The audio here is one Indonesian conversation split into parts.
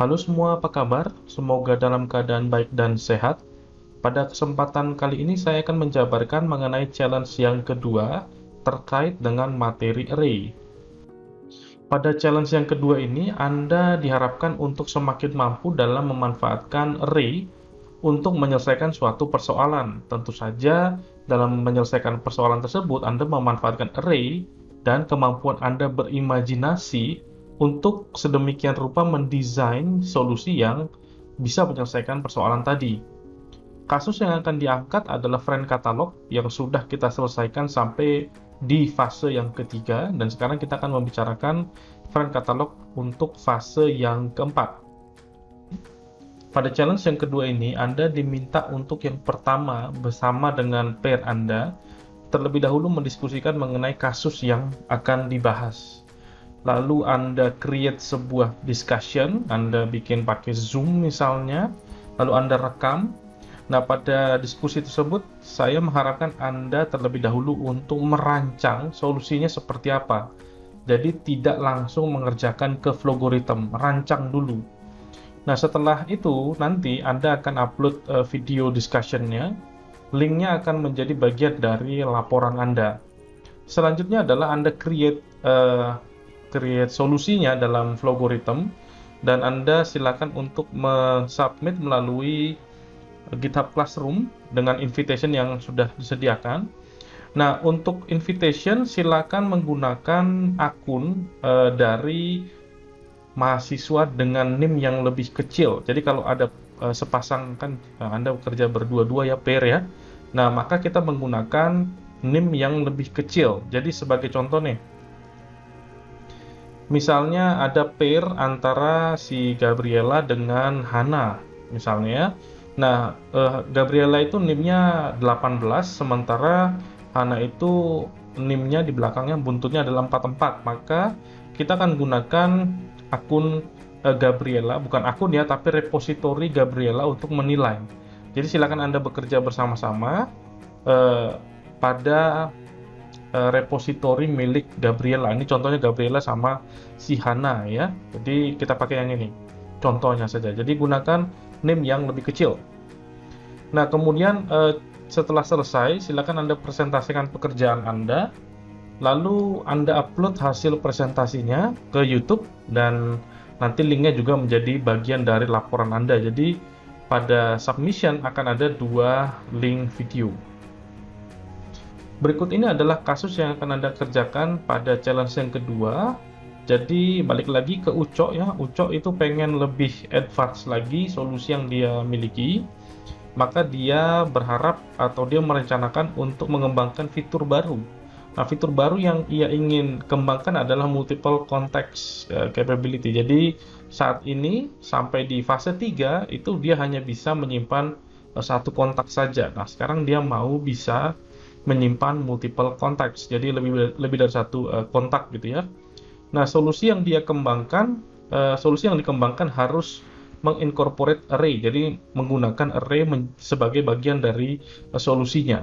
Halo semua, apa kabar? Semoga dalam keadaan baik dan sehat. Pada kesempatan kali ini saya akan menjabarkan mengenai challenge yang kedua terkait dengan materi array. Pada challenge yang kedua ini, Anda diharapkan untuk semakin mampu dalam memanfaatkan array untuk menyelesaikan suatu persoalan. Tentu saja, dalam menyelesaikan persoalan tersebut, Anda memanfaatkan array dan kemampuan Anda berimajinasi untuk sedemikian rupa mendesain solusi yang bisa menyelesaikan persoalan tadi. Kasus yang akan diangkat adalah friend catalog yang sudah kita selesaikan sampai di fase yang ketiga, dan sekarang kita akan membicarakan friend catalog untuk fase yang keempat. Pada challenge yang kedua ini, Anda diminta untuk yang pertama bersama dengan pair Anda, terlebih dahulu mendiskusikan mengenai kasus yang akan dibahas. Lalu Anda create sebuah discussion, Anda bikin pakai Zoom misalnya, lalu Anda rekam. Nah, pada diskusi tersebut, saya mengharapkan Anda terlebih dahulu untuk merancang solusinya seperti apa. Jadi, tidak langsung mengerjakan ke Flowgorithm, rancang dulu. Nah, setelah itu, nanti Anda akan upload video discussion-nya. Linknya akan menjadi bagian dari laporan Anda. Selanjutnya adalah Anda create solusinya dalam Flowgorithm, dan Anda silakan untuk submit melalui GitHub Classroom dengan invitation yang sudah disediakan. Nah, untuk invitation silakan menggunakan akun dari mahasiswa dengan NIM yang lebih kecil. Jadi kalau ada sepasang kan Anda bekerja berdua-dua ya, pair ya. Nah, maka kita menggunakan NIM yang lebih kecil. Jadi sebagai contoh nih, misalnya ada pair antara si Gabriela dengan Hana misalnya. Nah, Gabriela itu NIM-nya 18, sementara Hana itu NIM-nya di belakangnya buntutnya adalah 44. Maka kita akan gunakan akun Gabriela, bukan akun ya, tapi repositori Gabriela untuk menilai. Jadi silakan Anda bekerja bersama-sama pada repositori milik Gabriela. Ini contohnya Gabriela sama si Hana ya. Jadi kita pakai yang ini, contohnya saja. Jadi gunakan NIM yang lebih kecil. Nah, kemudian setelah selesai, silakan Anda presentasikan pekerjaan Anda, lalu Anda upload hasil presentasinya ke YouTube, dan nanti linknya juga menjadi bagian dari laporan Anda. Jadi pada submission akan ada 2 link video. Berikut ini adalah kasus yang akan Anda kerjakan pada challenge yang kedua. Jadi balik lagi ke Ucok ya, Ucok itu pengen lebih advance lagi solusi yang dia miliki. Maka dia berharap atau dia merencanakan untuk mengembangkan fitur baru. Nah, fitur baru yang ia ingin kembangkan adalah multiple context capability. Jadi saat ini sampai di fase 3 itu dia hanya bisa menyimpan satu kontak saja. Nah, sekarang dia mau bisa menyimpan multiple contacts, jadi lebih dari satu kontak gitu ya. Nah, solusi yang dikembangkan harus mengincorporate array, jadi menggunakan array sebagai bagian dari solusinya.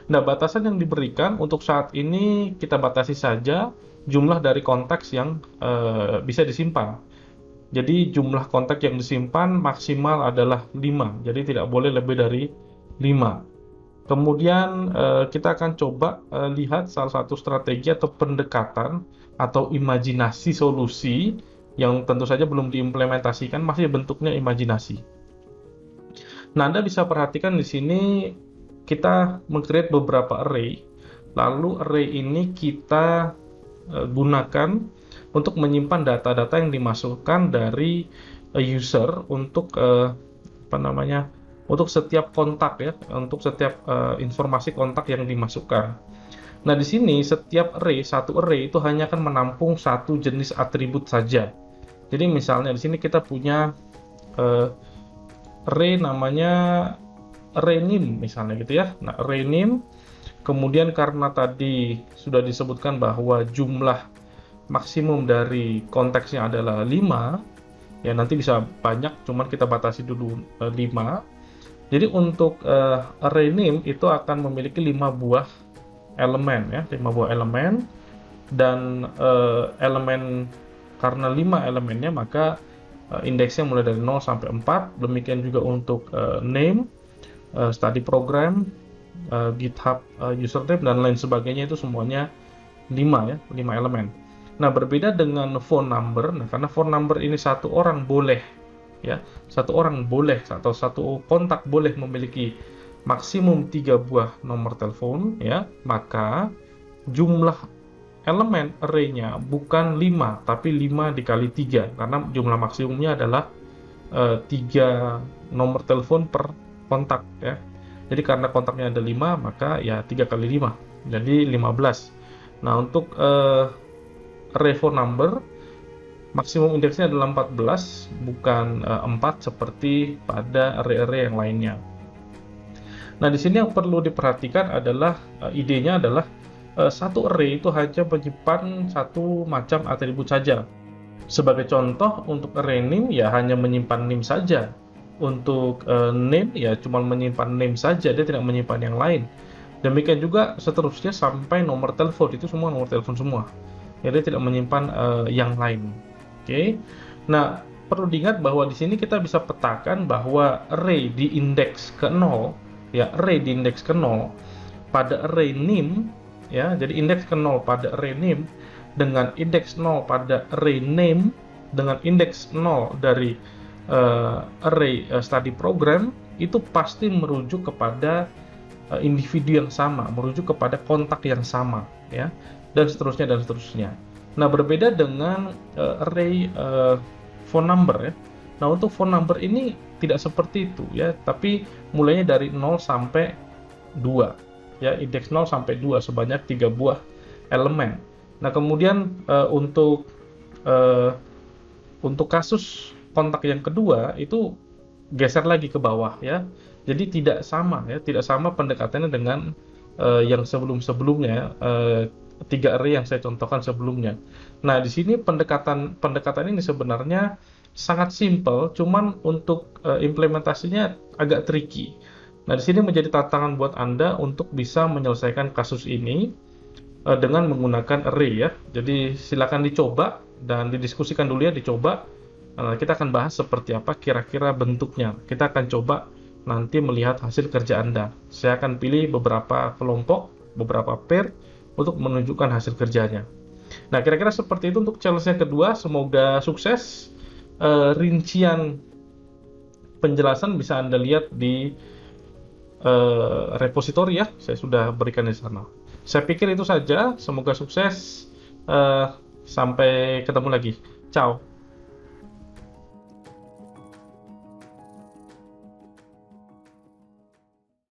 Nah, batasan yang diberikan untuk saat ini kita batasi saja jumlah dari konteks yang bisa disimpan. Jadi jumlah kontak yang disimpan maksimal adalah 5, jadi tidak boleh lebih dari 5. Kemudian kita akan coba lihat salah satu strategi atau pendekatan atau imajinasi solusi yang tentu saja belum diimplementasikan, masih bentuknya imajinasi. Nah, Anda bisa perhatikan di sini kita meng-create beberapa array, lalu array ini kita gunakan untuk menyimpan data-data yang dimasukkan dari user untuk untuk setiap kontak ya, untuk setiap informasi kontak yang dimasukkan. Nah, di sini setiap satu array itu hanya akan menampung satu jenis atribut saja. Jadi misalnya di sini kita punya array namanya array name misalnya gitu ya. Nah, array name, kemudian karena tadi sudah disebutkan bahwa jumlah maksimum dari konteksnya adalah 5, ya nanti bisa banyak, cuman kita batasi dulu 5. Jadi untuk array name itu akan memiliki 5 buah elemen ya, 5 buah elemen, dan elemen karena 5 elemennya maka indeksnya mulai dari 0 sampai 4. Demikian juga untuk name, study program, GitHub username dan lain sebagainya, itu semuanya 5 ya, 5 elemen. Nah, berbeda dengan phone number. Nah, karena phone number ini satu orang boleh ya, satu orang boleh atau satu kontak boleh memiliki maksimum 3 buah nomor telepon ya, maka jumlah elemen array-nya bukan 5 tapi 5 dikali 3, karena jumlah maksimumnya adalah 3 nomor telepon per kontak ya. Jadi karena kontaknya ada 5, maka ya 3 kali 5 jadi 15. Nah, untuk array phone number maksimum indeksnya adalah 14, bukan 4 seperti pada array-array yang lainnya. Nah, di sini yang perlu diperhatikan adalah idenya adalah satu array itu hanya menyimpan satu macam atribut saja. Sebagai contoh, untuk array name ya hanya menyimpan name saja. Untuk name ya cuma menyimpan name saja, dia tidak menyimpan yang lain. Demikian juga seterusnya sampai nomor telepon, itu semua nomor telepon semua. Jadi tidak menyimpan yang lain. Oke. Nah, perlu diingat bahwa di sini kita bisa petakan bahwa array di indeks ke 0 ya, array di indeks ke 0 pada array name ya. Jadi indeks ke 0 pada array name dengan indeks 0 pada array name dengan indeks 0 dari array study program itu pasti merujuk kepada individu yang sama, merujuk kepada kontak yang sama ya, dan seterusnya dan seterusnya. Nah, berbeda dengan array phone number ya. Nah, untuk phone number ini tidak seperti itu ya, tapi mulainya dari 0 sampai 2 ya, indeks 0 sampai 2 sebanyak 3 buah elemen. Nah, kemudian untuk kasus kontak yang kedua itu geser lagi ke bawah ya. Jadi tidak sama ya, tidak sama pendekatannya dengan yang sebelum-sebelumnya, 3 array yang saya contohkan sebelumnya. Nah, di sini pendekatan ini sebenarnya sangat simple, cuman untuk implementasinya agak tricky. Nah, di sini menjadi tantangan buat Anda untuk bisa menyelesaikan kasus ini dengan menggunakan array ya. Jadi silakan dicoba dan didiskusikan dulu ya, dicoba. Kita akan bahas seperti apa kira-kira bentuknya. Kita akan coba nanti melihat hasil kerja Anda. Saya akan pilih beberapa kelompok, beberapa pair untuk menunjukkan hasil kerjanya. Nah, kira-kira seperti itu untuk challenge yang kedua. Semoga sukses. Rincian penjelasan bisa Anda lihat di repositori ya. Saya sudah berikan di sana. Saya pikir itu saja. Semoga sukses. Sampai ketemu lagi. Ciao.